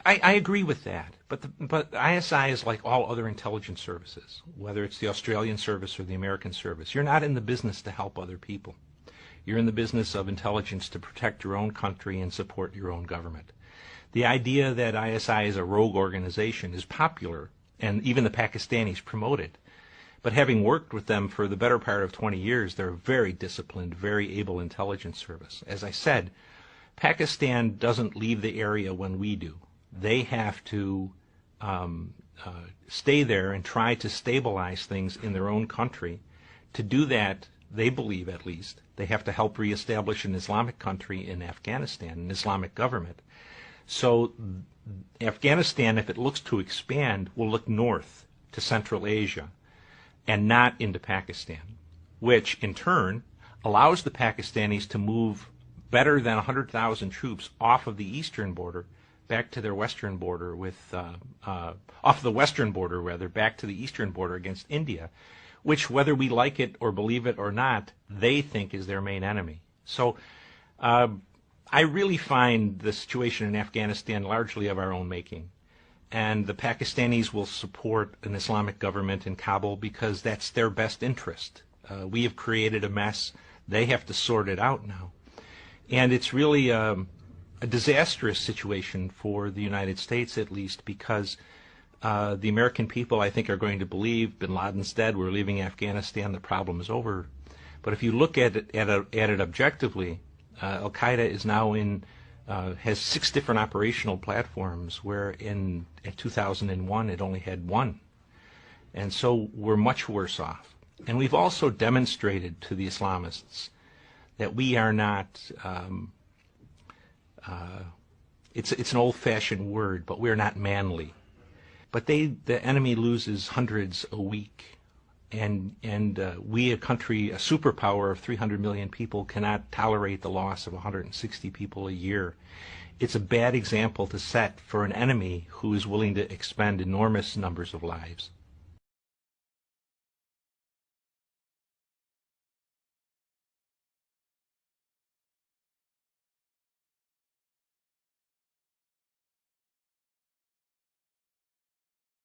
I agree with that, but ISI is like all other intelligence services, whether it's the Australian service or the American service. You're not in the business to help other people. You're in the business of intelligence to protect your own country and support your own government. The idea that ISI is a rogue organization is popular, and even the Pakistanis promote it. But having worked with them for the better part of 20 years, they're a very disciplined, very able intelligence service. As I said, Pakistan doesn't leave the area when we do. They have to stay there and try to stabilize things in their own country. To do that, they believe at least, they have to help reestablish an Islamic country in Afghanistan, an Islamic government. So Afghanistan, if it looks to expand, will look north to Central Asia and not into Pakistan, which in turn allows the Pakistanis to move better than 100,000 troops off of the eastern border back to their western border off the western border rather, back to the eastern border against India, which, whether we like it or believe it or not, they think is their main enemy. So I really find the situation in Afghanistan largely of our own making. And the Pakistanis will support an Islamic government in Kabul because that's their best interest. We have created a mess. They have to sort it out now. And it's really a disastrous situation for the United States, at least, because the American people, I think, are going to believe bin Laden's dead, we're leaving Afghanistan, the problem is over. But if you look at it objectively, Al-Qaeda is now has 6 different operational platforms, where in 2001 it only had 1. And so we're much worse off. And we've also demonstrated to the Islamists that we are not, it's an old-fashioned word, but we're not manly. But the enemy loses hundreds a week. And we, a country, a superpower of 300 million people, cannot tolerate the loss of 160 people a year. It's a bad example to set for an enemy who is willing to expend enormous numbers of lives.